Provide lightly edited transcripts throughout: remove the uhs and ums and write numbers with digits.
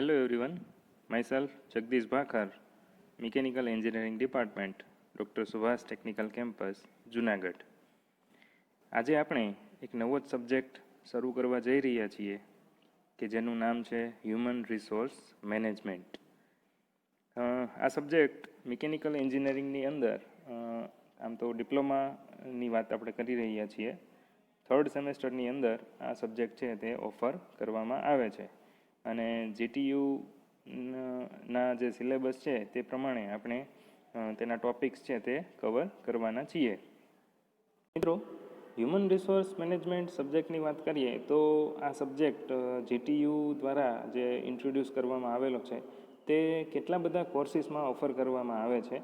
Hello everyone, myself Jagdish Bhakhar, Mechanical Engineering Department, doctor Subhash technical campus, Junagadh. આજે આપણે એક નવો જ સબ્જેક્ટ શરૂ કરવા જઈ રહ્યા છીએ કે જેનું નામ છે હ્યુમન રિસોર્સ મેનેજમેન્ટ. આ સબ્જેક્ટ મિકેનિકલ એન્જિનિયરિંગની અંદર આમ તો ડિપ્લોમાની વાત આપણે કરી રહ્યા છીએ. 3rd સેમેસ્ટરની અંદર આ સબ્જેક્ટ છે તે ઓફર કરવામાં આવે છે અને જીટીયુ ના જે સિલેબસ છે તે પ્રમાણે આપણે તેના ટોપિક્સ છે તે કવર કરવાના છીએ. મિત્રો, હ્યુમન રિસોર્સ મેનેજમેન્ટ સબ્જેક્ટની વાત કરીએ તો આ સબ્જેક્ટ જીટીયુ દ્વારા જે ઇન્ટ્રોડ્યુસ કરવામાં આવેલો છે તે કેટલા બધા કોર્સિસમાં ઓફર કરવામાં આવે છે.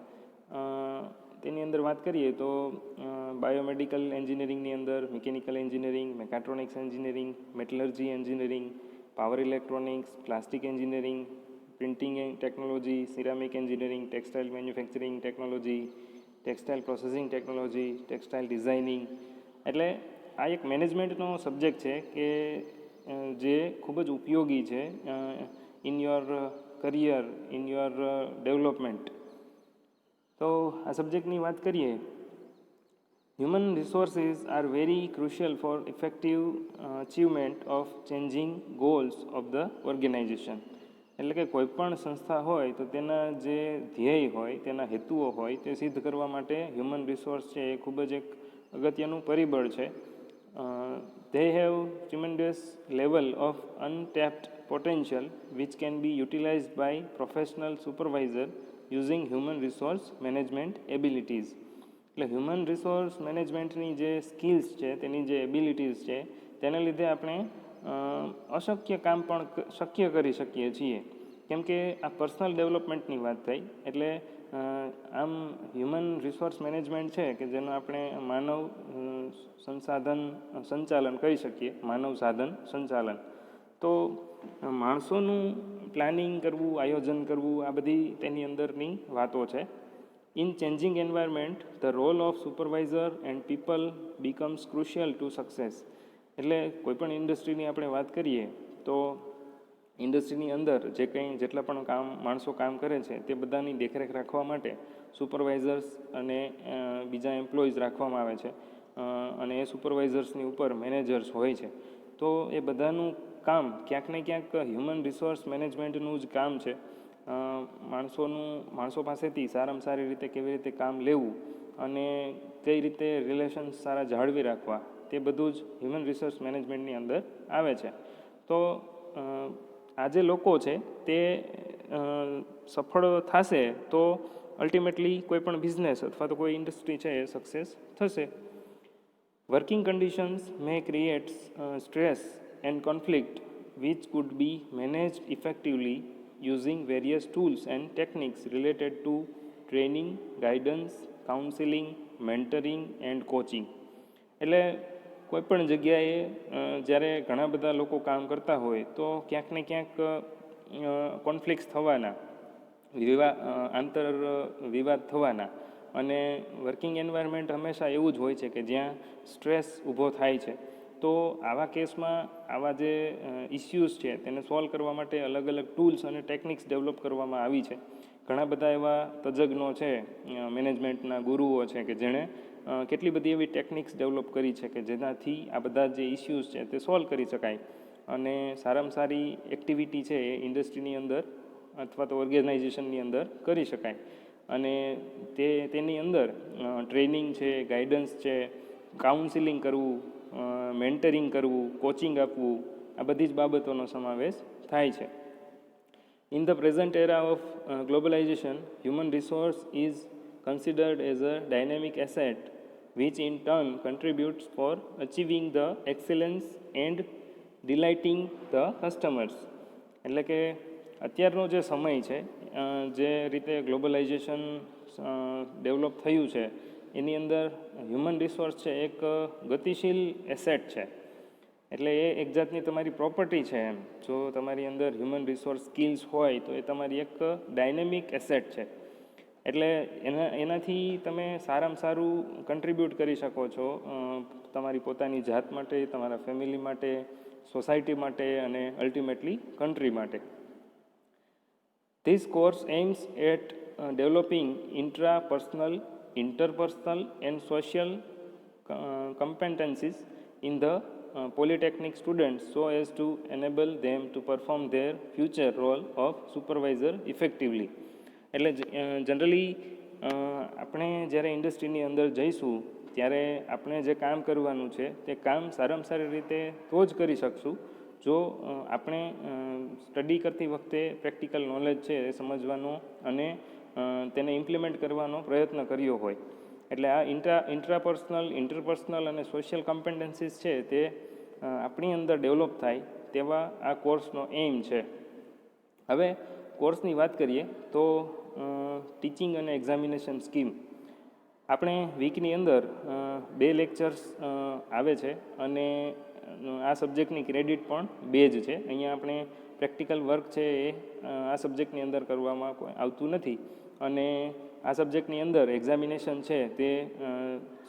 તેની અંદર વાત કરીએ તો બાયોમેડિકલ એન્જિનિયરિંગની અંદર mechanical engineering, mechatronics engineering, metallurgy engineering, power electronics, plastic engineering, printing technology, ceramic engineering, textile manufacturing technology, textile processing technology, textile designing. એટલે આ એક મેનેજમેન્ટનો સબ્જેક્ટ છે કે જે ખૂબ જ ઉપયોગી છે in your career, in your development. તો આ સબ્જેક્ટની વાત કરીએ, human resources are very crucial for effective achievement of changing goals of the organization. એટલે કે કોઈ પણ સંસ્થા હોય તો તેના જે ધ્યેય હોય, તેના હેતુઓ હોય તે સિદ્ધ કરવા માટે હ્યુમન રિસોર્સ છે એ ખૂબ જ એક અગત્યનું પરિબળ છે. They have tremendous level of untapped potential which can be utilized by professional supervisor using human resource management abilities. એટલે હ્યુમન રિસોર્સ મેનેજમેન્ટની જે સ્કિલ્સ છે, તેની જે એબિલિટીઝ છે, તેને લીધે આપણે અશક્ય કામ પણ શક્ય કરી શકીએ છીએ. કેમ કે આ પર્સનલ ડેવલપમેન્ટની વાત થઈ, એટલે આમ હ્યુમન રિસોર્સ મેનેજમેન્ટ છે કે જેનું આપણે માનવ સંસાધન સંચાલન કહી શકીએ, માનવ સાધન સંચાલન. તો માણસોનું પ્લાનિંગ કરવું, આયોજન કરવું, આ બધી તેની અંદરની વાતો છે. In changing environment, the role of supervisor and people becomes crucial to success. એટલે કોઈપણ ઇન્ડસ્ટ્રીની આપણે વાત કરીએ તો ઇન્ડસ્ટ્રીની અંદર જેટલા પણ માણસો કામ કરે છે તે બધાની દેખરેખ રાખવા માટે સુપરવાઇઝર્સ અને બીજા એમ્પ્લોઈઝ રાખવામાં આવે છે અને એ સુપરવાઇઝર્સની ઉપર મેનેજર્સ હોય છે. તો એ બધાનું કામ ક્યાંક ને ક્યાંક હ્યુમન રિસોર્સ મેનેજમેન્ટનું જ કામ છે. માણસો પાસેથી સારામાં સારી રીતે કેવી રીતે કામ લેવું અને કઈ રીતે રિલેશન્સ સારા જાળવી રાખવા, તે બધું જ હ્યુમન રિસોર્સ મેનેજમેન્ટની અંદર આવે છે. તો આ જે લોકો છે તે સફળ થશે તો અલ્ટિમેટલી કોઈ પણ બિઝનેસ અથવા તો કોઈ ઇન્ડસ્ટ્રી છે એ સક્સેસ થશે. Working conditions May create stress and conflict which food B મેનેજડ effectively using various tools and techniques related to training, guidance, counseling, mentoring and coaching. એટલે કોઈપણ જગ્યાએ જ્યારે ઘણા બધા લોકો કામ કરતા હોય તો ક્યાંક ને ક્યાંક કોન્ફ્લિક્ટ્સ થવાના, આંતર વિવાદ થવાના અને વર્કિંગ એન્વાયરમેન્ટ હંમેશા એવું જ હોય છે કે જ્યાં સ્ટ્રેસ ઊભો થાય છે. તો આવા કેસમાં આવા જે ઇસ્યુઝ છે તેને સોલ્વ કરવા માટે અલગ અલગ ટૂલ્સ અને ટેકનિક્સ ડેવલપ કરવામાં આવી છે. ઘણા બધા એવા તજજ્ઞો છે, મેનેજમેન્ટના ગુરુઓ છે કે જેણે કેટલી બધી એવી ટેકનિક્સ ડેવલપ કરી છે કે જેનાથી આ બધા જે ઇસ્યુઝ છે તે સોલ્વ કરી શકાય અને સારામાં સારી એક્ટિવિટી છે એ ઇન્ડસ્ટ્રીની અંદર અથવા તો ઓર્ગેનાઇઝેશનની અંદર કરી શકાય. અને તેની અંદર ટ્રેનિંગ છે, ગાઈડન્સ છે, કાઉન્સિલિંગ કરવું, મેન્ટરિંગ કરવું, કોચિંગ આપવું, આ બધી જ બાબતોનો સમાવેશ થાય છે. In the present era of globalisation, human resource is considered as a dynamic asset which in turn contributes for achieving the excellence and delighting the customers. એટલે કે અત્યારનો જે સમય છે, જે રીતે ગ્લોબલાઇઝેશન ડેવલપ થયું છે એની અંદર હ્યુમન રિસોર્સ છે એક ગતિશીલ એસેટ છે. એટલે એ એક જાતની તમારી પ્રોપર્ટી છે એમ. જો તમારી અંદર હ્યુમન રિસોર્સ સ્કિલ્સ હોય તો એ તમારી એક ડાયનેમિક એસેટ છે. એટલે એનાથી તમે સારામાં સારું કન્ટ્રીબ્યુટ કરી શકો છો તમારી પોતાની જાત માટે, તમારા ફેમિલી માટે, સોસાયટી માટે અને અલ્ટિમેટલી કન્ટ્રી માટે. This course aims at developing intrapersonal, interpersonal, and social competencies in the polytechnic students so as to enable them to perform their future role of supervisor effectively. એટલે generally આપણે જ્યારે ઇન્ડસ્ટ્રીની અંદર જઈશું ત્યારે આપણે જે કામ કરવાનું છે તે કામ સારામાં સારી રીતે તો જ કરી શકશું જો આપણે સ્ટડી કરતી વખતે પ્રેક્ટિકલ નોલેજ છે એ સમજવાનો અને તેને ઇમ્પ્લિમેન્ટ કરવાનો પ્રયત્ન કર્યો હોય. એટલે આ ઇન્ટ્રાપર્સનલ, ઇન્ટરપર્સનલ અને સોશિયલ કોમ્પિટન્સીસ છે તે આપણી અંદર ડેવલપ થાય તેવા આ કોર્સનો એઇમ છે. હવે કોર્સની વાત કરીએ તો ટીચિંગ અને એક્ઝામિનેશન સ્કીમ. આપણે વીકની અંદર 2 લેક્ચર્સ આવે છે અને આ સબ્જેક્ટની ક્રેડિટ પણ 2 જ છે. અહીંયા આપણે પ્રેક્ટિકલ વર્ક છે એ આ સબ્જેક્ટની અંદર કરવામાં કોઈ આવતું નથી અને આ સબ્જેક્ટની અંદર એક્ઝામિનેશન છે તે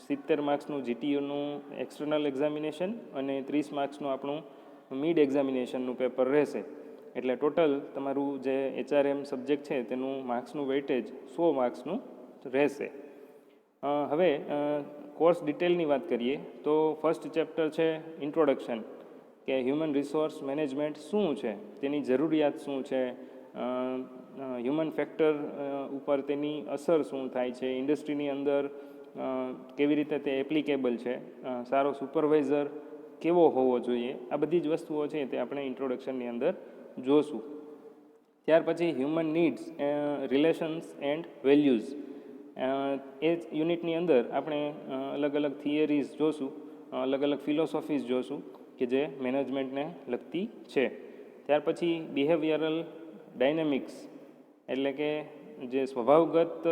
70 માર્ક્સનું જીટીયુનું એક્સટર્નલ એક્ઝામિનેશન અને 30 માર્ક્સનું આપણું મિડ એક્ઝામિનેશનનું પેપર રહેશે. એટલે ટોટલ તમારું જે HRM સબ્જેક્ટ છે તેનું માર્ક્સનું વેઇટેજ 100 માર્ક્સનું રહેશે. હવે કોર્સ ડિટેલની વાત કરીએ તો ફર્સ્ટ ચેપ્ટર છે ઇન્ટ્રોડક્શન, કે હ્યુમન રિસોર્સ મેનેજમેન્ટ શું છે, તેની જરૂરિયાત શું છે, હ્યુમન ફેક્ટર ઉપર તેની અસર શું થાય છે, ઇન્ડસ્ટ્રીની અંદર કેવી રીતે તે એપ્લિકેબલ છે, સારો સુપરવાઇઝર કેવો હોવો જોઈએ, આ બધી જ વસ્તુઓ છે તે આપણે ઇન્ટ્રોડક્શનની અંદર જોશું. ત્યાર પછી human needs, relations and values. એ જ યુનિટની અંદર આપણે અલગ અલગ થિયરીઝ જોશું, અલગ અલગ ફિલોસોફીઝ જોશું કે જે મેનેજમેન્ટને લગતી છે. ત્યાર પછી બિહેવિયરલ ડાયનેમિક્સ, એટલે કે જે સ્વભાવગત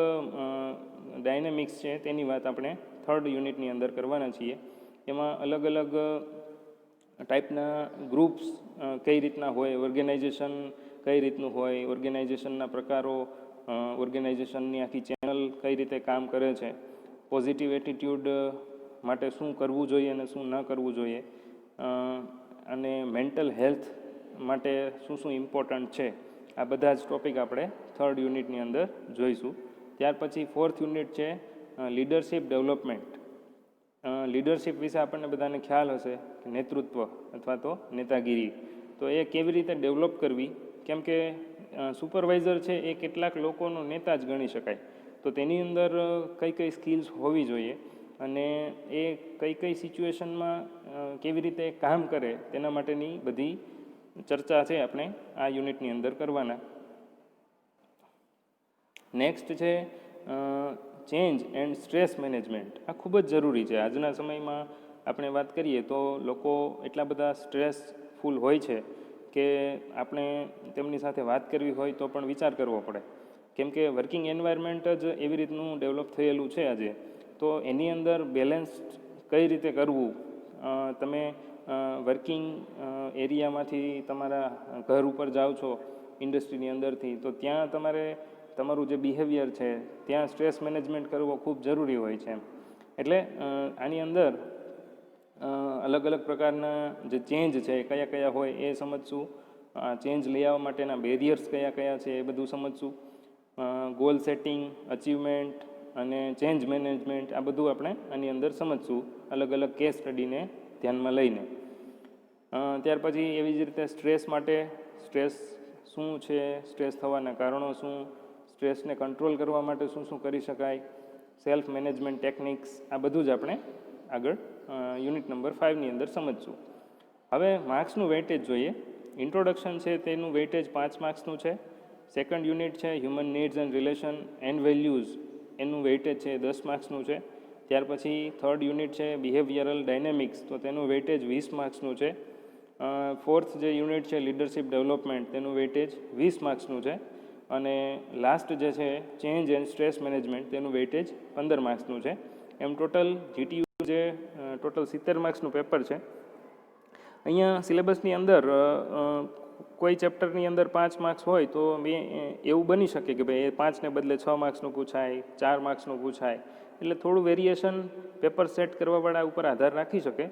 ડાયનેમિક્સ છે તેની વાત આપણે થર્ડ યુનિટની અંદર કરવાના છીએ. એમાં અલગ અલગ ટાઈપના ગ્રુપ્સ કઈ રીતના હોય, ઓર્ગેનાઇઝેશન કઈ રીતનું હોય, ઓર્ગેનાઇઝેશનના પ્રકારો, ઓર્ગેનાઇઝેશનની આખી ચેનલ કઈ રીતે કામ કરે છે, પોઝિટિવ એટીટ્યૂડ માટે શું કરવું જોઈએ અને શું ન કરવું જોઈએ, અને મેન્ટલ હેલ્થ માટે શું શું ઇમ્પોર્ટન્ટ છે, આ બધા જ ટૉપિક આપણે થર્ડ યુનિટની અંદર જોઈશું. ત્યાર પછી ફોર્થ યુનિટ છે લીડરશિપ ડેવલપમેન્ટ. લીડરશિપ વિશે આપણને બધાને ખ્યાલ હશે કે નેતૃત્વ અથવા તો નેતાગીરી, તો એ કેવી રીતે ડેવલપ કરવી, કેમ કે સુપરવાઇઝર છે એ કેટલાક લોકોનો નેતા જ ગણી શકાય, તો તેની અંદર કઈ કઈ સ્કિલ્સ હોવી જોઈએ અને એ કઈ કઈ સિચ્યુએશનમાં કેવી રીતે કામ કરે તેના માટેની બધી ચર્ચા છે આપણે આ યુનિટની અંદર કરવાના. નેક્સ્ટ છે ચેન્જ એન્ડ સ્ટ્રેસ મેનેજમેન્ટ. આ ખૂબ જ જરૂરી છે. આજના સમયમાં આપણે વાત કરીએ તો લોકો એટલા બધા સ્ટ્રેસફુલ હોય છે કે આપણે તેમની સાથે વાત કરવી હોય તો પણ વિચાર કરવો પડે, કેમ કે વર્કિંગ એન્વાયરમેન્ટ જ એવી રીતનું ડેવલપ થયેલું છે આજે. તો એની અંદર બેલેન્સ કઈ રીતે કરવું, તમે વર્કિંગ એરિયામાંથી તમારા ઘર ઉપર જાઓ છો ઇન્ડસ્ટ્રીની અંદરથી, તો ત્યાં તમારે તમારું જે બિહેવિયર છે ત્યાં સ્ટ્રેસ મેનેજમેન્ટ કરવો ખૂબ જરૂરી હોય છે. એટલે આની અંદર અલગ અલગ પ્રકારના જે ચેન્જ છે કયા કયા હોય એ સમજશું, ચેન્જ લઈ આવવા માટેના બેરિયર્સ કયા કયા છે એ બધું સમજશું, ગોલ સેટિંગ, અચીવમેન્ટ અને ચેન્જ મેનેજમેન્ટ, આ બધું આપણે આની અંદર સમજશું અલગ અલગ કેસ સ્ટડીને ધ્યાનમાં લઈને. ત્યાર પછી એવી જ રીતે સ્ટ્રેસ માટે, સ્ટ્રેસ શું છે, સ્ટ્રેસ થવાના કારણો શું, સ્ટ્રેસને કંટ્રોલ કરવા માટે શું શું કરી શકાય, સેલ્ફ મેનેજમેન્ટ ટેકનિક્સ, આ બધું જ આપણે આગળ યુનિટ નંબર 5ની અંદર સમજશું. હવે માર્ક્સનું વેઇટેજ જોઈએ. ઇન્ટ્રોડક્શન છે તેનું વેઇટેજ 5 માર્ક્સનું છે. સેકન્ડ યુનિટ છે human needs and relation and values, એનું વેઇટેજ છે 10 માર્ક્સનું છે. ત્યાર પછી થર્ડ યુનિટ છે બિહેવિયરલ ડાયનેમિક્સ, તો તેનું વેઇટેજ 20 માર્ક્સનું છે. ફોર્થ જે યુનિટ છે લીડરશિપ ડેવલપમેન્ટ, તેનું વેઇટેજ 20 માર્ક્સનું છે. અને લાસ્ટ જે છે ચેન્જ એન્ડ સ્ટ્રેસ મેનેજમેન્ટ, તેનું વેઇટેજ 15 માર્ક્સનું છે. એમ ટોટલ જીટીયુ જે ટોટલ 70 માર્ક્સનું પેપર છે. અહીંયા સિલેબસની અંદર કોઈ ચેપ્ટરની અંદર 5 માર્ક્સ હોય તો એવું બની શકે કે ભાઈ એ 5ને બદલે 6 માર્ક્સનું પૂછાય, 4 માર્ક્સનું પૂછાય, એટલે થોડું વેરિએશન પેપર સેટ કરવાવાળા ઉપર આધાર રાખી શકે,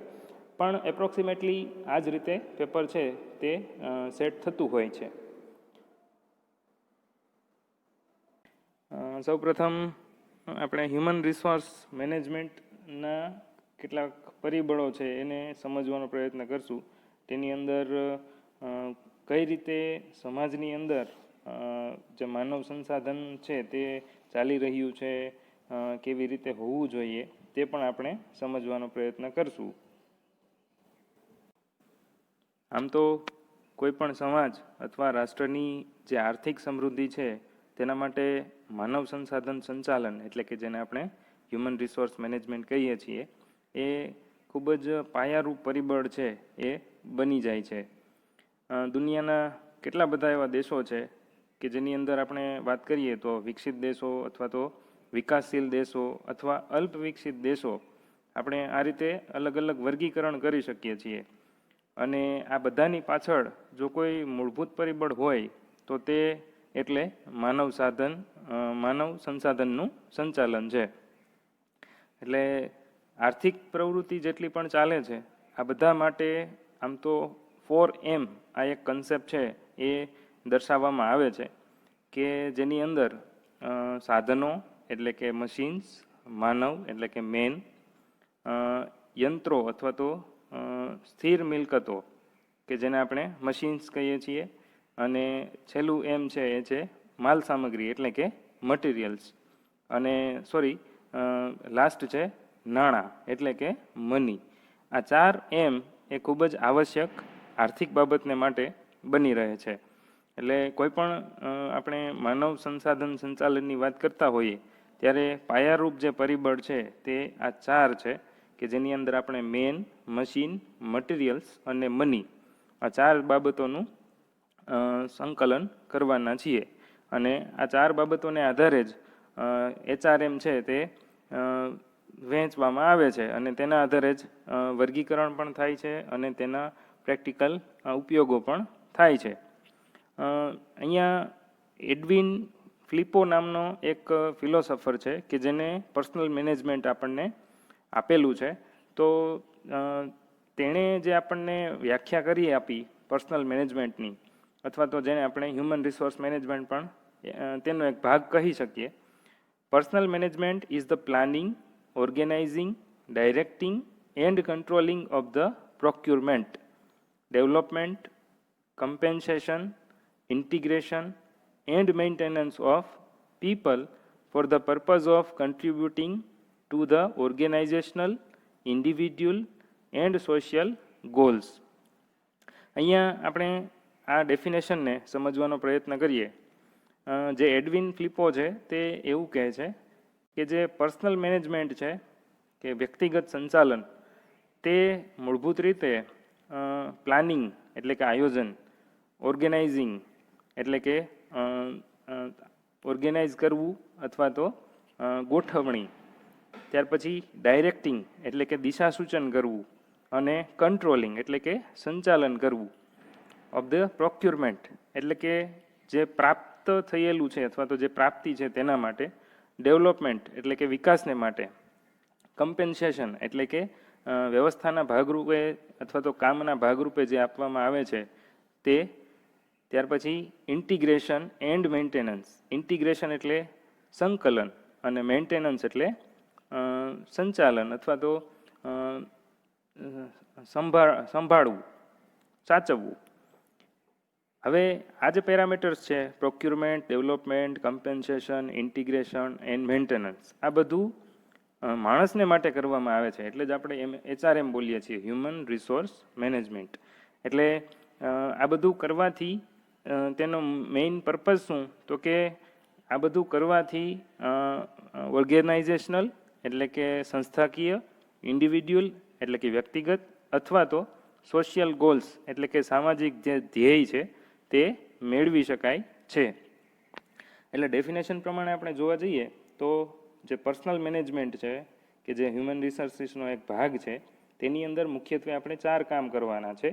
પણ એપ્રોક્સિમેટલી આ જ રીતે પેપર છે તે સેટ થતું હોય છે. સૌપ્રથમ આપણે હ્યુમન રિસોર્સ મેનેજમેન્ટના કેટલાક પરિબળો છે એને સમજવાનો પ્રયત્ન કરશું. તેની અંદર કઈ રીતે સમાજની અંદર જે માનવ સંસાધન છે તે ચાલી રહ્યું છે, કેવી રીતે હોવું જોઈએ તે પણ આપણે સમજવાનો પ્રયત્ન કરશું. આમ તો કોઈ પણ સમાજ અથવા રાષ્ટ્રની જે આર્થિક સમૃદ્ધિ છે તેના માટે માનવ સંસાધન સંચાલન એટલે કે જેને આપણે હ્યુમન રિસોર્સ મેનેજમેન્ટ કહીએ છીએ એ ખૂબ જ પાયારૂપ પરિબળ છે એ બની જાય છે. દુનિયાના કેટલા બધા એવા દેશો છે કે જેની અંદર આપણે વાત કરીએ તો વિકસિત દેશો અથવા તો વિકાસશીલ દેશો અથવા અલ્પ વિકસિત દેશો, આપણે આ રીતે અલગ અલગ વર્ગીકરણ કરી શકીએ છીએ. અને આ બધાની પાછળ જો કોઈ મૂળભૂત પરિબળ હોય તો તે એટલે માનવ સંસાધનનું સંચાલન છે. એટલે આર્થિક પ્રવૃત્તિ જેટલી પણ ચાલે છે આ બધા માટે આમ તો 4M આ એક કન્સેપ્ટ છે એ દર્શાવવામાં આવે છે કે જેની અંદર સાધનો એટલે કે મશીન્સ, માનવ એટલે કે મેન, યંત્રો અથવા તો સ્થિર મિલકતો કે જેને આપણે મશીન્સ કહીએ છીએ, અને છેલ્લું એમ છે એ છે માલ સામગ્રી એટલે કે મટીરિયલ્સ, અને લાસ્ટ છે નાણાં એટલે કે મની. આ 4M એ ખૂબ જ આવશ્યક આર્થિક બાબતને માટે બની રહે છે. એટલે કોઈ પણ આપણે માનવ સંસાધન સંચાલનની વાત કરતા હોઈએ ત્યારે પાયારૂપ જે પરિબળ છે તે આ 4 છે કે જેની અંદર આપણે મેન, મશીન, મટીરિયલ્સ અને મની આ 4 બાબતોનું સંકલન કરવાના છીએ. અને આ 4 બાબતોને આધારે જ HRM છે તે વહેંચવામાં આવે છે અને તેના આધારે જ વર્ગીકરણ પણ થાય છે અને તેના પ્રેક્ટિકલ ઉપયોગો પણ થાય છે. અહીંયા એડવિન ફ્લિપો નામનો એક ફિલોસોફર છે કે જેને પર્સનલ મેનેજમેન્ટ આપણને આપેલું છે. તો તેણે જે આપણને વ્યાખ્યા કરી આપી પર્સનલ મેનેજમેન્ટની, અથવા તો જેને આપણે હ્યુમન રિસોર્સ મેનેજમેન્ટ પણ તેનો એક ભાગ કહી શકીએ. Personnel management is the planning, organising, directing and controlling of the procurement, development, compensation, integration and maintenance of people for the purpose of contributing to the organizational, individual and social goals. અહીંયા આપણે આ ડેફિનેશનને સમજવાનો પ્રયત્ન કરીએ. જે Edwin ફ્લિપો છે તે એવું કહે છે કે જે પર્સનલ મેનેજમેન્ટ છે કે વ્યક્તિગત સંચાલન તે મૂળભૂત રીતે પ્લાનિંગ એટલે કે આયોજન, ઓર્ગેનાઇઝિંગ એટલે કે ઓર્ગેનાઇઝ કરવું અથવા તો ગોઠવણી, ત્યાર પછી ડાયરેક્ટિંગ એટલે કે દિશા સૂચન કરવું, અને કંટ્રોલિંગ એટલે કે સંચાલન કરવું ઓફ ધ પ્રોક્યુરમેન્ટ એટલે કે જે પ્રાપ્ત થયેલું છે અથવા તો જે પ્રાપ્તિ છે તેના માટે, ડેવલપમેન્ટ એટલે કે વિકાસને માટે, કમ્પેન્સેશન એટલે કે વ્યવસ્થાના ભાગરૂપે અથવા તો કામના ભાગરૂપે જે આપવામાં આવે છે તે, ત્યાર પછી ઇન્ટિગ્રેશન એન્ડ મેન્ટેનન્સ. ઇન્ટિગ્રેશન એટલે સંકલન અને મેન્ટેનન્સ એટલે સંચાલન અથવા તો સંભાળવું, સાચવવું. હવે આ જે પેરામીટર્સ છે procurement, development, compensation, integration and maintenance, આ બધું માણસને માટે કરવામાં આવે છે. એટલે જ આપણે HRM બોલીએ છીએ, હ્યુમન રિસોર્સ મેનેજમેન્ટ. એટલે આ બધું કરવાથી તેનો મેઇન પર્પઝ શું? તો કે આ બધું કરવાથી ઓર્ગેનાઇઝેશનલ એટલે કે સંસ્થાકીય, ઇન્ડિવિડ્યુઅલ એટલે કે વ્યક્તિગત, અથવા તો સોશિયલ ગોલ્સ એટલે કે સામાજિક જે ધ્યેય છે તે મેળવી શકાય છે. એટલે ડેફિનેશન પ્રમાણે આપણે જોવા જઈએ તો જે પર્સનલ મેનેજમેન્ટ છે કે જે હ્યુમન રિસોર્સિસનો એક ભાગ છે તેની અંદર મુખ્યત્વે આપણે 4 કામ કરવાના છે: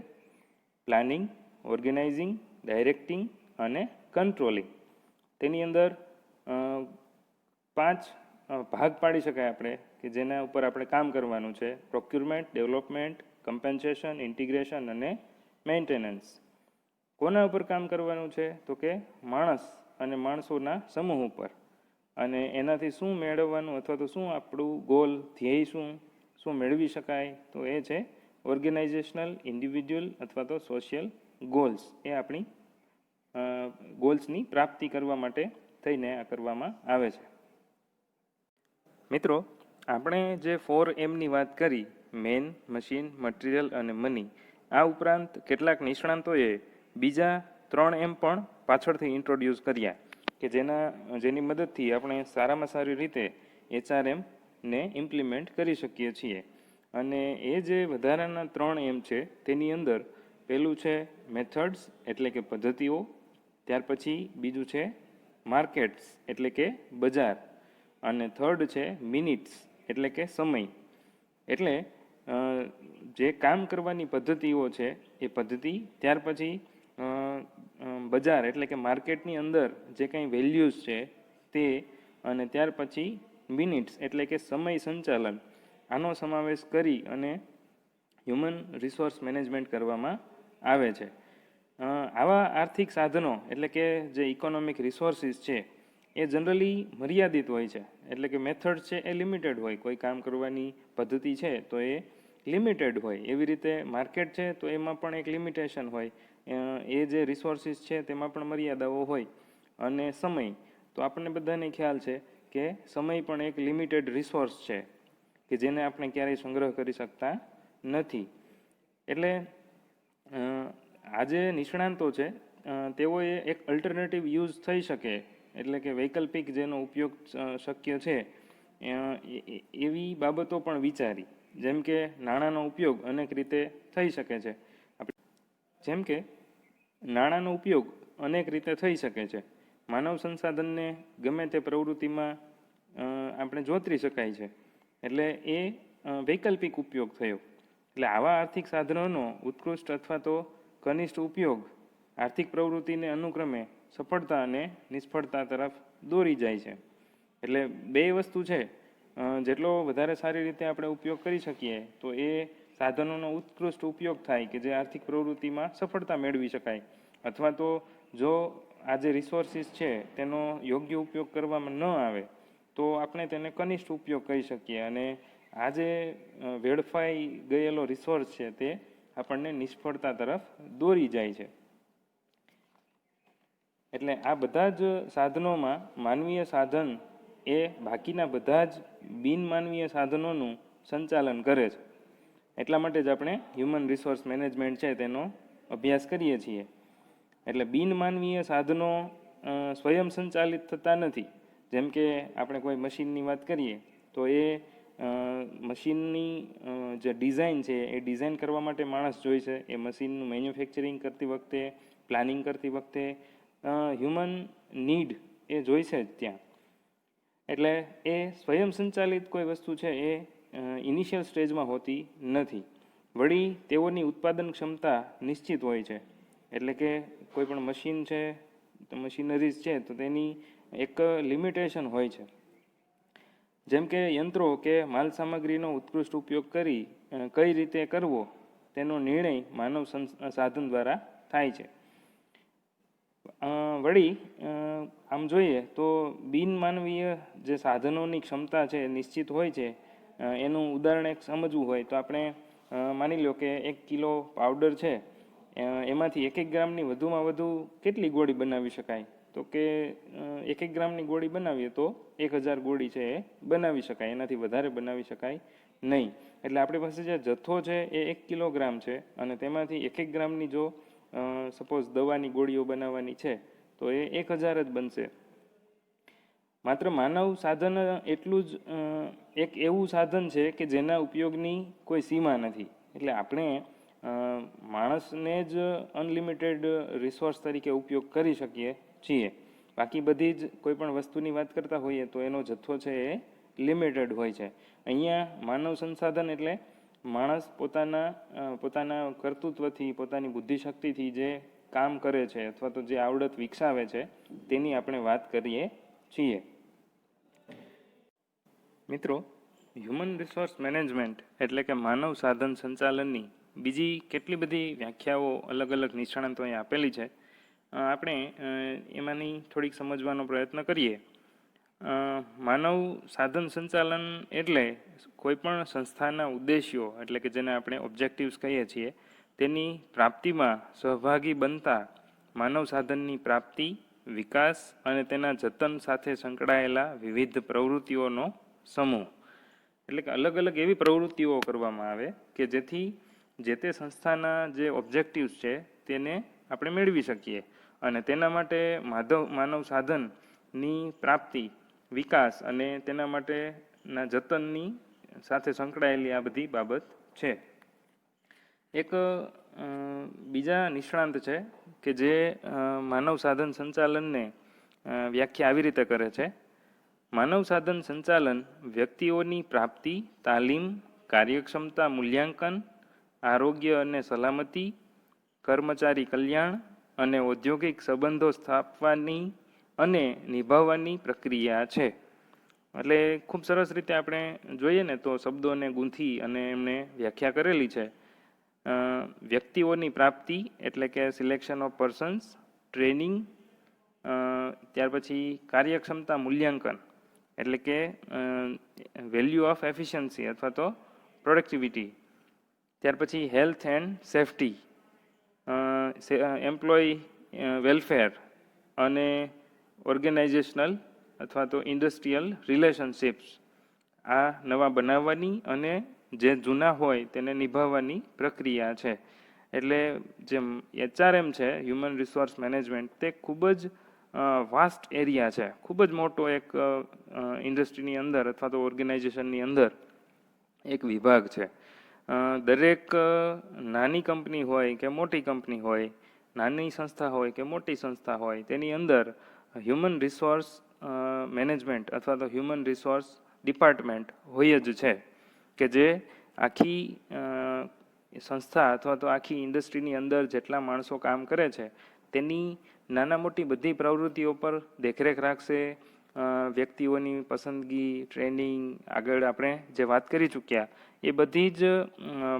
પ્લાનિંગ, ઓર્ગેનાઇઝિંગ, ડાયરેક્ટિંગ અને કંટ્રોલિંગ. તેની અંદર 5 ભાગ પાડી શકાય આપણે કે જેના ઉપર આપણે કામ કરવાનું છે: પ્રોક્યુરમેન્ટ, ડેવલપમેન્ટ, કમ્પેન્સેશન, ઇન્ટિગ્રેશન અને મેન્ટેનન્સ. કોના ઉપર કામ કરવાનું છે? તો કે માણસ અને માણસોના સમૂહ ઉપર. અને એનાથી શું મેળવવાનું અથવા તો શું આપણું ગોલ, ધ્યેય શું મેળવી શકાય, તો એ છે ઓર્ગેનાઇઝેશનલ, ઇન્ડિવિજ્યુઅલ અથવા તો સોશિયલ ગોલ્સ. એ આપણી ગોલ્સની પ્રાપ્તિ કરવા માટે થઈને આ કરવામાં આવે છે. મિત્રો, આપણે જે 4Mની વાત કરી, મેન, મશીન, મટીરિયલ અને મની, આ ઉપરાંત કેટલાક નિષ્ણાંતોએ બીજા 3M પણ પાછળથી ઇન્ટ્રોડ્યુસ કર્યા કે જેની મદદથી આપણે સારામાં સારી રીતે HRMને ઇમ્પ્લિમેન્ટ કરી શકીએ છીએ. અને એ જે વધારાના 3M છે તેની અંદર પહેલું છે મેથડ્સ એટલે કે પદ્ધતિઓ, ત્યાર પછી બીજું છે માર્કેટ્સ એટલે કે બજાર, અને થર્ડ છે મિનિટ્સ એટલે કે સમય. એટલે જે કામ કરવાની પદ્ધતિઓ છે એ પદ્ધતિ, ત્યાર પછી બજાર એટલે કે માર્કેટની અંદર જે કંઈ વેલ્યુઝ છે તે, અને ત્યાર પછી મિનિટ્સ એટલે કે સમય સંચાલન. આનો સમાવેશ કરી અને હ્યુમન રિસોર્સ મેનેજમેન્ટ કરવામાં આવે છે. આવા આર્થિક સાધનો એટલે કે જે ઇકોનોમિક રિસોર્સિસ છે એ જનરલી મર્યાદિત હોય છે. એટલે કે મેથડ છે એ લિમિટેડ હોય, કોઈ કામ કરવાની પદ્ધતિ છે તો એ લિમિટેડ હોય. એવી રીતે માર્કેટ છે તો એમાં પણ એક લિમિટેશન હોય, એ જે રિસોર્સિસ છે તેમાં પણ મર્યાદાઓ હોય. અને સમય, તો આપણને બધાને ખ્યાલ છે કે સમય પણ એક લિમિટેડ રિસોર્સ છે કે જેને આપણે ક્યારેય સંગ્રહ કરી શકતા નથી. એટલે આ જે નિષ્ણાંતો છે તેઓએ એક અલ્ટરનેટિવ યુઝ થઈ શકે, એટલે કે વૈકલ્પિક જેનો ઉપયોગ શક્ય છે એવી બાબતો પણ વિચારી. જેમ કે નાણાંનો ઉપયોગ અનેક રીતે થઈ શકે છે. માનવ સંસાધનને ગમે તે પ્રવૃત્તિમાં આપણે જોતરી શકાય છે. એટલે એ વૈકલ્પિક ઉપયોગ થયો. એટલે આવા આર્થિક સાધનોનો ઉત્કૃષ્ટ અથવા તો કનિષ્ઠ ઉપયોગ આર્થિક પ્રવૃત્તિને અનુક્રમે સફળતા અને નિષ્ફળતા તરફ દોરી જાય છે. એટલે બે વસ્તુ છે, જેટલો વધારે સારી રીતે આપણે ઉપયોગ કરી શકીએ તો એ સાધનોનો ઉત્કૃષ્ટ ઉપયોગ થાય કે જે આર્થિક પ્રવૃત્તિમાં સફળતા મેળવી શકાય. અથવા તો જો આ જે રિસોર્સિસ છે તેનો યોગ્ય ઉપયોગ કરવામાં ન આવે તો આપણે તેને કનિષ્ઠ ઉપયોગ કહી શકીએ, અને આ જે વેડફાઈ ગયેલો રિસોર્સ છે તે આપણને નિષ્ફળતા તરફ દોરી જાય છે. એટલે આ બધા જ સાધનોમાં માનવીય સાધન એ બાકીના બધા જ બિનમાનવીય સાધનોનું સંચાલન કરે છે. એટલા માટે જ આપણે હ્યુમન રિસોર્સ મેનેજમેન્ટ છે તેનો અભ્યાસ કરીએ છીએ. એટલે બિનમાનવીય સાધનો સ્વયં સંચાલિત થતા નથી. જેમ કે આપણે કોઈ મશીનની વાત કરીએ તો એ મશીનની જે ડિઝાઇન છે એ ડિઝાઇન કરવા માટે માણસ જોઈશે. એ મશીનનું મેન્યુફેક્ચરિંગ કરતી વખતે, પ્લાનિંગ કરતી વખતે હ્યુમન નીડ એ જોઈશે જ ત્યાં. એટલે એ સ્વયં સંચાલિત કોઈ વસ્તુ છે એ ઇનિશિયલ સ્ટેજમાં હોતી નથી. વળી તેઓની ઉત્પાદન ક્ષમતા નિશ્ચિત હોય છે. એટલે કે કોઈ પણ મશીન છે, મશીનરીઝ છે તો તેની એક લિમિટેશન હોય છે. જેમ કે યંત્રો કે માલ સામગ્રીનો ઉત્કૃષ્ટ ઉપયોગ કરી કઈ રીતે કરવો તેનો નિર્ણય માનવ સાધન દ્વારા થાય છે. વળી આમ જોઈએ તો બિનમાનવીય જે સાધનોની ક્ષમતા છે નિશ્ચિત હોય છે. એનું ઉદાહરણ એક સમજવું હોય તો આપણે માની લો કે 1 કિલો પાવડર છે, એમાંથી 1 ગ્રામની વધુમાં વધુ કેટલી ગોળી બનાવી શકાય? તો કે 1 ગ્રામની ગોળી બનાવીએ તો 1000 ગોળી છે એ બનાવી શકાય, એનાથી વધારે બનાવી શકાય નહીં. એટલે આપણી પાસે જે જથ્થો છે એ 1 કિલોગ્રામ છે, અને તેમાંથી 1 ગ્રામની જો સપોઝ દવાની ગોળીઓ બનાવવાની છે તો એ 1000 જ બનશે. માત્ર માનવ સાધન એટલું જ એક એવું સાધન છે કે જેના ઉપયોગની કોઈ સીમા નથી. એટલે આપણે માણસને જ અનલિમિટેડ રિસોર્સ તરીકે ઉપયોગ કરી શકીએ છીએ. બાકી બધી જ કોઈ પણ વસ્તુની વાત કરતા હોઈએ તો એનો જથ્થો છે એ લિમિટેડ હોય છે. અહીંયા માનવ સંસાધન એટલે માણસ પોતાના કર્તૃત્વથી, પોતાની બુદ્ધિશક્તિથી જે કામ કરે છે અથવા તો જે આવડત વિકસાવે છે તેની આપણે વાત કરીએ છીએ. મિત્રો, હ્યુમન રિસોર્સ મેનેજમેન્ટ એટલે કે માનવ સાધન સંચાલનની બીજી કેટલી બધી વ્યાખ્યાઓ અલગ અલગ નિષ્ણાંતોએ આપેલી છે. આપણે એમાંની થોડીક સમજવાનો પ્રયત્ન કરીએ. માનવ સાધન સંચાલન એટલે કોઈપણ સંસ્થાના ઉદ્દેશ્યો એટલે કે જેને આપણે ઓબ્જેક્ટિવ્સ કહીએ છીએ તેની પ્રાપ્તિમાં સહભાગી બનતા માનવ સાધનની પ્રાપ્તિ, વિકાસ અને તેના જતન સાથે સંકળાયેલા વિવિધ પ્રવૃત્તિઓનો સમૂહ. એટલે કે અલગ અલગ એવી પ્રવૃત્તિઓ કરવામાં આવે કે જેથી જે તે સંસ્થાના જે ઓબ્જેક્ટિવ્સ છે તેને આપણે મેળવી શકીએ અને તેના માટે માનવ સાધનની પ્રાપ્તિ, વિકાસ અને તેના માટેના જતનની સાથે સંકળાયેલી આ બધી બાબત છે. એક બીજા નિષ્ણાંત છે કે જે માનવ સાધન સંચાલનને વ્યાખ્યા આવી રીતે કરે છે. માનવ સાધન સંચાલન વ્યક્તિઓની પ્રાપ્તિ, તાલીમ, કાર્યક્ષમતા મૂલ્યાંકન, આરોગ્ય અને સલામતી, કર્મચારી કલ્યાણ અને ઔદ્યોગિક સંબંધો સ્થાપવાની અને નિભાવવાની પ્રક્રિયા છે. એટલે ખૂબ સરસ રીતે આપણે જોઈએ ને તો શબ્દોને ગૂંથી અને એમને વ્યાખ્યા કરેલી છે. વ્યક્તિઓની પ્રાપ્તિ એટલે કે સિલેક્શન ઓફ પર્સન્સ, ટ્રેનિંગ, ત્યાર પછી કાર્યક્ષમતા મૂલ્યાંકન એટલે કે વેલ્યુ ઓફ એફિશિયન્સી અથવા તો પ્રોડક્ટિવિટી, ત્યાર પછી health and safety, employee welfare અને ઓર્ગેનાઇઝેશનલ અથવા તો ઇન્ડસ્ટ્રીયલ રિલેશનશિપ્સ આ નવા બનાવવાની અને જે જૂના હોય તેને નિભાવવાની પ્રક્રિયા છે. એટલે જે HRM છે, હ્યુમન રિસોર્સ મેનેજમેન્ટ, તે ખૂબ જ વાસ્ટ એરિયા છે, ખૂબ જ મોટો એક ઇન્ડસ્ટ્રીની અંદર અથવા તો ઓર્ગેનાઇઝેશનની અંદર એક વિભાગ છે. દરેક નાની કંપની હોય કે મોટી કંપની હોય, નાની સંસ્થા હોય કે મોટી સંસ્થા હોય, તેની અંદર હ્યુમન રિસોર્સ મેનેજમેન્ટ અથવા તો હ્યુમન રિસોર્સ ડિપાર્ટમેન્ટ હોય જ છે કે જે આખી સંસ્થા અથવા તો આખી ઇન્ડસ્ટ્રીની અંદર જેટલા માણસો કામ કરે છે તેની નાના મોટી બધી પ્રવૃત્તિઓ પર દેખરેખ રાખશે. વ્યક્તિઓની પસંદગી, ટ્રેનિંગ, આગળ આપણે જે વાત કરી ચૂક્યા એ બધી જ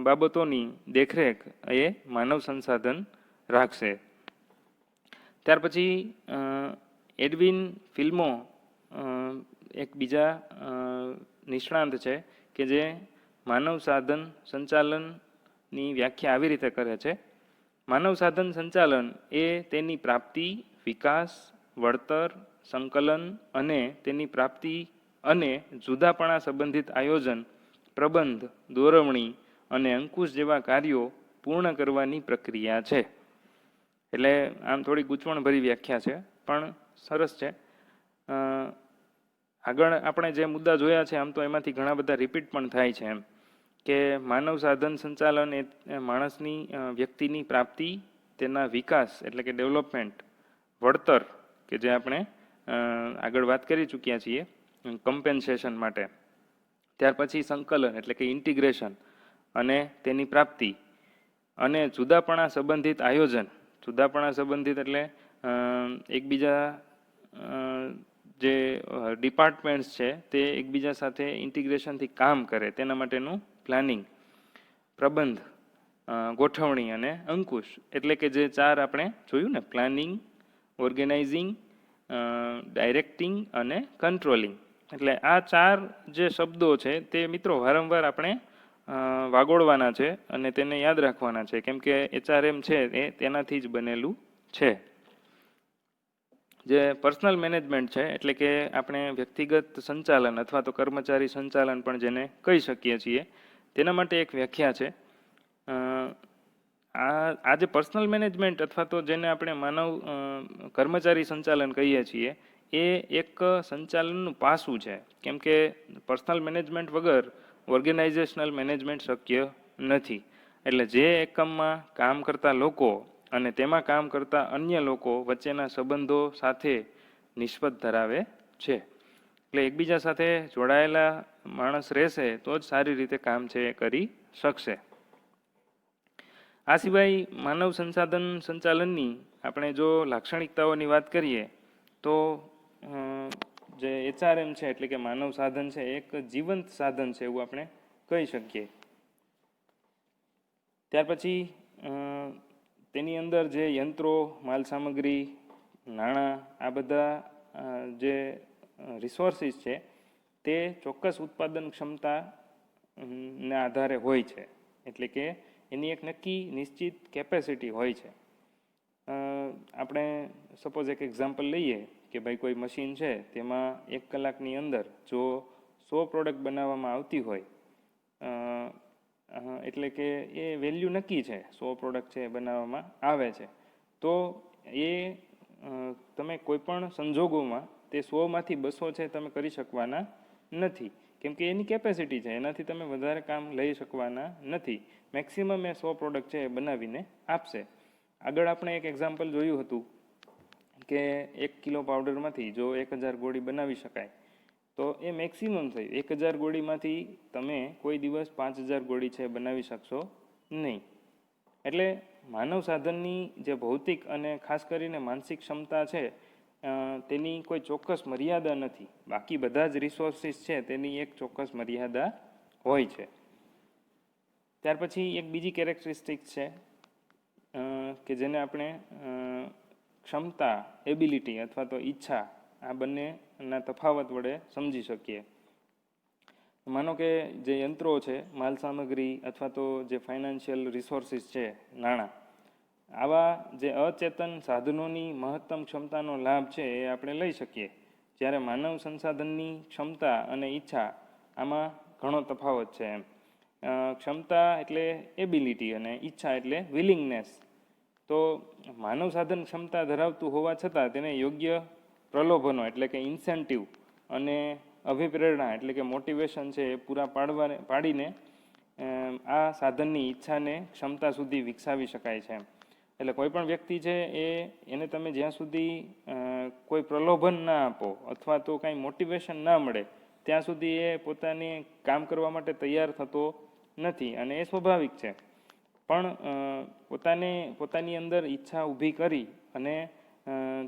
બાબતોની દેખરેખ એ માનવ સંસાધન રાખશે. ત્યાર પછી એડવિન ફિલ્મો એક બીજા નિષ્ણાંત છે કે જે માનવ સાધન સંચાલનની વ્યાખ્યા આવી રીતે કરે છે. માનવ સાધન સંચાલન એ તેની પ્રાપ્તિ, વિકાસ, વળતર, સંકલન અને તેની પ્રાપ્તિ અને જુદાપણા સંબંધિત આયોજન, પ્રબંધ, દોરવણી અને અંકુશ જેવા કાર્યો પૂર્ણ કરવાની પ્રક્રિયા છે. એટલે આમ થોડી ગૂંચવણભરી વ્યાખ્યા છે પણ સરસ છે. આગળ આપણે જે મુદ્દા જોયા છે આમ તો એમાંથી ઘણા બધા રિપીટ પણ થાય છે એમ કે માનવ સાધન સંચાલન એ માણસની વ્યક્તિની પ્રાપ્તિ, તેના વિકાસ એટલે કે ડેવલપમેન્ટ, વળતર કે જે આપણે આગળ વાત કરી ચૂક્યા છીએ કમ્પેન્સેશન માટે, ત્યાર પછી સંકલન એટલે કે ઇન્ટિગ્રેશન અને તેની પ્રાપ્તિ અને જુદાપણા સંબંધિત આયોજન. જુદાપણા સંબંધિત એટલે એકબીજા જે ડિપાર્ટમેન્ટ્સ છે તે એકબીજા સાથે ઇન્ટિગ્રેશનથી કામ કરે તેના માટેનું પ્લાનિંગ, પ્રબંધ, ગોઠવણી અને અંકુશ એટલે કે જે ચાર આપણે જોયું ને, પ્લાનિંગ, ઓર્ગેનાઇઝિંગ, ડાયરેક્ટિંગ અને કંટ્રોલિંગ. એટલે આ ચાર જે શબ્દો છે તે મિત્રો વારંવાર આપણે વાગોળવાના છે અને તેને યાદ રાખવાના છે કેમ કે HRM છે એ તેનાથી જ બનેલું છે. જે પર્સનલ મેનેજમેન્ટ છે એટલે કે આપણે વ્યક્તિગત સંચાલન અથવા તો કર્મચારી સંચાલન પણ જેને કહી શકીએ છીએ તેના માટે એક વ્યાખ્યા છે. આ જે પર્સનલ મેનેજમેન્ટ અથવા તો જેને આપણે માનવ કર્મચારી સંચાલન કહીએ છીએ એ એક સંચાલનનું પાસું છે કેમ કે પર્સનલ મેનેજમેન્ટ વગર ઓર્ગેનાઇઝેશનલ મેનેજમેન્ટ શક્ય નથી. એટલે જે એકમમાં કામ કરતા લોકો અને તેમાં કામ કરતા અન્ય લોકો વચ્ચેના સંબંધો સાથે નિસ્બત ધરાવે છે. એટલે એકબીજા સાથે જોડાયેલા માણસ રહેશે તો જ સારી રીતે કામ છે એ કરી શકશે. આ સિવાય માનવ સંસાધન સંચાલનની આપણે જો લાક્ષણિકતાઓની વાત કરીએ તો જે HRM છે એટલે કે માનવ સાધન છે એક જીવંત સાધન છે એવું આપણે કહી શકીએ. ત્યાર પછી તેની અંદર જે યંત્રો, માલ સામગ્રી, નાણાં આ બધા જે રિસોર્સિસ છે તે ચોક્કસ ઉત્પાદન ક્ષમતા ના આધારે હોય છે, એટલે કે એની એક નક્કી નિશ્ચિત કેપેસિટી હોય છે. આપણે સપોઝ એક એક્ઝામ્પલ લઈએ કે ભાઈ કોઈ મશીન છે તેમાં 1 કલાકની અંદર જો 100 પ્રોડક્ટ બનાવવામાં આવતી હોય, એટલે કે એ વેલ્યુ નક્કી છે, 100 પ્રોડક્ટ છે બનાવવામાં આવે છે, તો એ તમે કોઈ પણ સંજોગોમાં તે 100માંથી 200 છે તમે કરી શકવાના નથી, કેમ કે એની કેપેસિટી છે, એનાથી તમે વધારે કામ લઈ શકવાના નથી. મેક્સિમમ એ 100 પ્રોડક્ટ છે એ બનાવીને આપશે. આગળ આપણે એક એક્ઝામ્પલ જોયું હતું કે 1 કિલો પાવડરમાંથી જો 1000 ગોળી બનાવી શકાય તો એ મેક્સિમમ થયું. 1000 ગોળીમાંથી તમે કોઈ દિવસ 5000 ગોળી છે બનાવી શકશો નહીં. એટલે માનવ સાધનની જે ભૌતિક અને ખાસ કરીને માનસિક ક્ષમતા છે તેની કોઈ ચોક્કસ મર્યાદા નથી. બાકી બધા જ રિસોર્સિસ છે તેની એક ચોક્કસ મર્યાદા હોય છે. ત્યાર પછી એક બીજી કેરેક્ટરિસ્ટિક છે કે જેને આપણે ક્ષમતા, એબિલિટી અથવા તો ઈચ્છા, આ બંનેના તફાવત વડે સમજી શકીએ. માનો કે જે યંત્રો છે, માલ સામગ્રી અથવા તો જે ફાઇનાન્શિયલ રિસોર્સિસ છે, નાણાં, આવા જે અચેતન સાધનોની મહત્તમ ક્ષમતાનો લાભ છે એ આપણે લઈ શકીએ, જ્યારે માનવ સંસાધનની ક્ષમતા અને ઈચ્છા આમાં ઘણો તફાવત છે. એમ ક્ષમતા એટલે એબિલિટી અને ઈચ્છા એટલે વિલિંગનેસ. તો માનવ સાધન ક્ષમતા ધરાવતું હોવા છતાં તેને યોગ્ય પ્રલોભનો એટલે કે ઇન્સેન્ટિવ અને અભિપ્રેરણા એટલે કે મોટિવેશન છે એ પૂરા પાડીને આ સાધનની ઈચ્છાને ક્ષમતા સુધી વિકસાવી શકાય છે. એટલે કોઈ પણ વ્યક્તિ છે એને તમે જ્યાં સુધી કોઈ પ્રલોભન ના આપો અથવા તો કાંઈ મોટિવેશન ના મળે ત્યાં સુધી એ પોતાને કામ કરવા માટે તૈયાર થતો નથી, અને એ સ્વાભાવિક છે. પણ પોતાની અંદર ઈચ્છા ઊભી કરી અને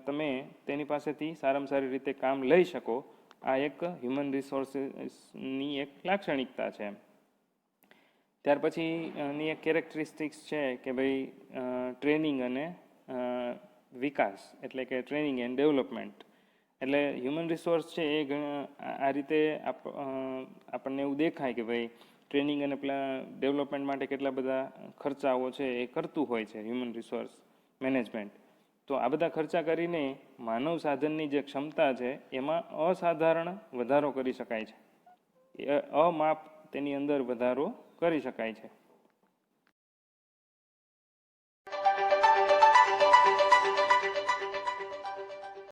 તમે તેની પાસેથી સારામાં સારી રીતે કામ લઈ શકો, આ એક હ્યુમન રિસોર્સિસની એક લાક્ષણિકતા છે. ત્યાર પછીની એક કેરેક્ટરિસ્ટિક્સ છે કે ભાઈ ટ્રેનિંગ અને વિકાસ, એટલે કે ટ્રેનિંગ એન્ડ ડેવલપમેન્ટ. એટલે હ્યુમન રિસોર્સ છે એ આ રીતે આપણને એવું દેખાય કે ભાઈ ટ્રેનિંગ અને ડેવલપમેન્ટ માટે કેટલા બધા ખર્ચાઓ છે એ કરતું હોય છે હ્યુમન રિસોર્સ મેનેજમેન્ટ. તો આ બધા ખર્ચા કરીને માનવ સાધનની જે ક્ષમતા છે એમાં અસાધારણ વધારો કરી શકાય છે, અમાપ તેની અંદર વધારો કરી શકાય છે.